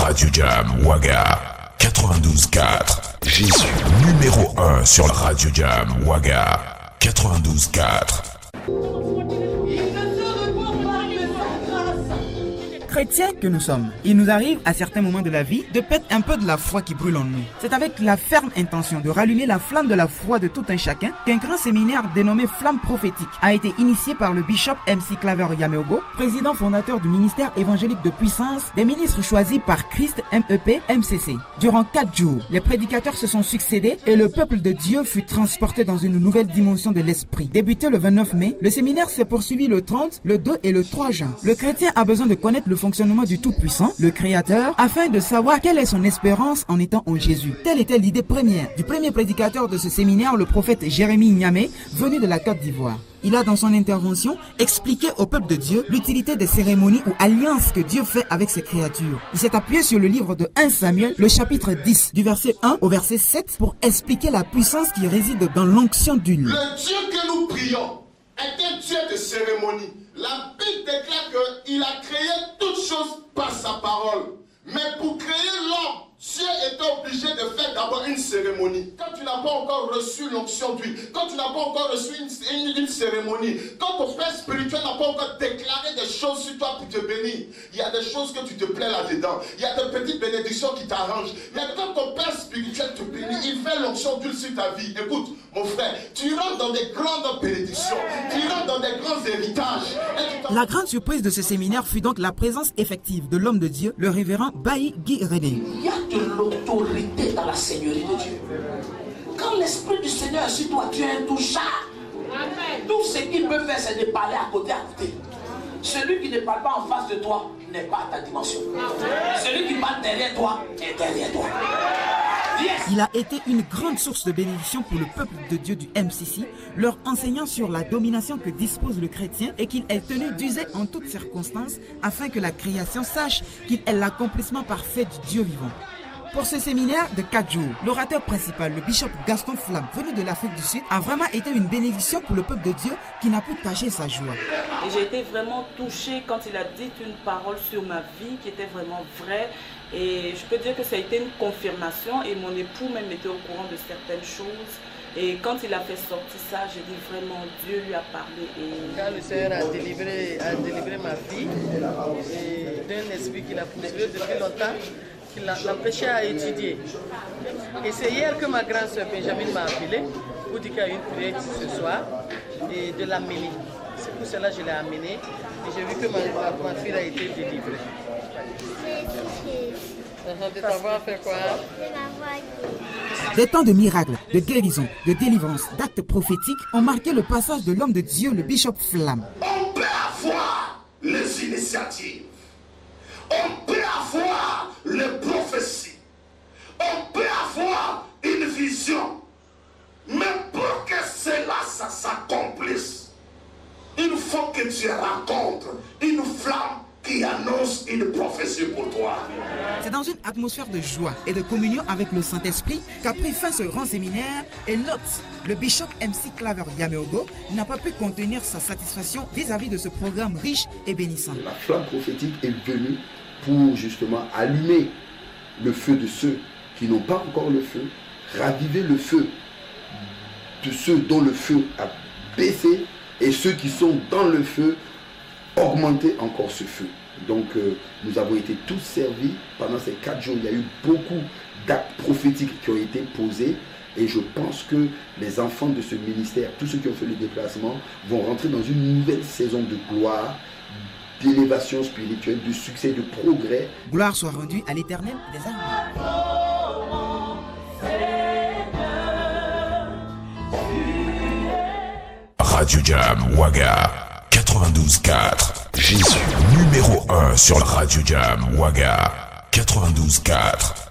Radio Jam Ouaga 92.4. Jésus numéro 1 sur la Radio Jam Ouaga 92.4. Chrétiens que nous sommes, il nous arrive à certains moments de la vie de perdre un peu de la foi qui brûle en nous. C'est avec la ferme intention de rallumer la flamme de la foi de tout un chacun qu'un grand séminaire dénommé Flamme prophétique a été initié par le bishop MC Claver Yameogo, président fondateur du ministère évangélique de puissance des ministres choisis par Christ MEP MCC. Durant 4 jours, les prédicateurs se sont succédés et le peuple de Dieu fut transporté dans une nouvelle dimension de l'esprit. Débuté le 29 mai, le séminaire s'est poursuivi le 30, le 2 et le 3 juin. Le chrétien a besoin de connaître le fonctionnement du Tout-Puissant, le Créateur, afin de savoir quelle est son espérance en étant en Jésus. Telle était l'idée première du premier prédicateur de ce séminaire, le prophète Jérémie Niamé, venu de la Côte d'Ivoire. Il a dans son intervention expliqué au peuple de Dieu l'utilité des cérémonies ou alliances que Dieu fait avec ses créatures. Il s'est appuyé sur le livre de 1 Samuel, le chapitre 10, du verset 1 au verset 7, pour expliquer la puissance qui réside dans l'onction d'huile. Le Dieu que nous prions est un Dieu de cérémonie. La Bible déclare qu'il a créé toutes choses par sa parole. Mais pour créer l'homme, Dieu était obligé de faire d'abord une cérémonie. Quand tu n'as pas encore reçu l'onction d'huile, quand tu n'as pas encore reçu une cérémonie, quand ton père spirituel n'a pas encore déclaré des choses sur toi pour te bénir, il y a des choses que tu te plais là-dedans. Il y a des petites bénédictions qui t'arrangent. Mais quand ton père spirituel te bénit, il fait l'onction d'huile sur ta vie. Écoute, mon frère, tu rentres dans des grandes bénédictions, tu rentres dans des grands héritages. La grande surprise de ce séminaire fut donc la présence effective de l'homme de Dieu, le révérend Bailly Guy René. Il y a de l'autorité dans la Seigneurie de Dieu. Quand l'Esprit du Seigneur est sur toi, tu es intouchable. Tout ce qu'il peut faire, c'est de parler à côté. Celui qui ne parle pas en face de toi n'est pas à ta dimension. Celui qui parle derrière toi est derrière toi. Yes. Il a été une grande source de bénédiction pour le peuple de Dieu du MCC, leur enseignant sur la domination que dispose le chrétien et qu'il est tenu d'user en toutes circonstances afin que la création sache qu'il est l'accomplissement parfait du Dieu vivant. Pour ce séminaire de 4 jours, l'orateur principal, le bishop Gaston Flamme, venu de l'Afrique du Sud, a vraiment été une bénédiction pour le peuple de Dieu qui n'a pu cacher sa joie. Et j'ai été vraiment touchée quand il a dit une parole sur ma vie qui était vraiment vraie. Et je peux dire que ça a été une confirmation et mon époux même était au courant de certaines choses. Et quand il a fait sortir ça, j'ai dit vraiment, Dieu lui a parlé. Et... Quand le Seigneur a délivré ma fille d'un esprit qu'il a poursuivi depuis longtemps, qui l'empêchait à étudier. Et c'est hier que ma grande soeur Benjamin m'a appelé pour dire qu'il y a une prière ce soir et de l'amener. C'est pour cela que je l'ai amenée et j'ai vu que ma fille a été délivrée. De t'avoir fait quoi? Des temps de miracles, de guérison, de délivrance, d'actes prophétiques ont marqué le passage de l'homme de Dieu, le bishop Flamme. On peut avoir les initiatives. On peut avoir les prophéties. On peut avoir une vision. Mais pour que cela ça s'accomplisse, il faut que tu rencontres une flamme qui annonce une prophétie pour toi. C'est dans une atmosphère de joie et de communion avec le Saint-Esprit qu'a pris fin ce grand séminaire et l'hôte, le bishop MC Claver Yameogo, n'a pas pu contenir sa satisfaction vis-à-vis de ce programme riche et bénissant. La flamme prophétique est venue pour justement allumer le feu de ceux qui n'ont pas encore le feu, raviver le feu de ceux dont le feu a baissé et ceux qui sont dans le feu, augmenter encore ce feu. Donc nous avons été tous servis pendant ces 4 jours. Il y a eu beaucoup d'actes prophétiques qui ont été posés et je pense que les enfants de ce ministère, tous ceux qui ont fait le déplacement, vont rentrer dans une nouvelle saison de gloire, d'élévation spirituelle, de succès, de progrès. Gloire soit rendue à l'Éternel des armées. Radio Jam Ouaga 92.4. Jésus numéro 1 sur la Radio Jam Ouaga 92.4.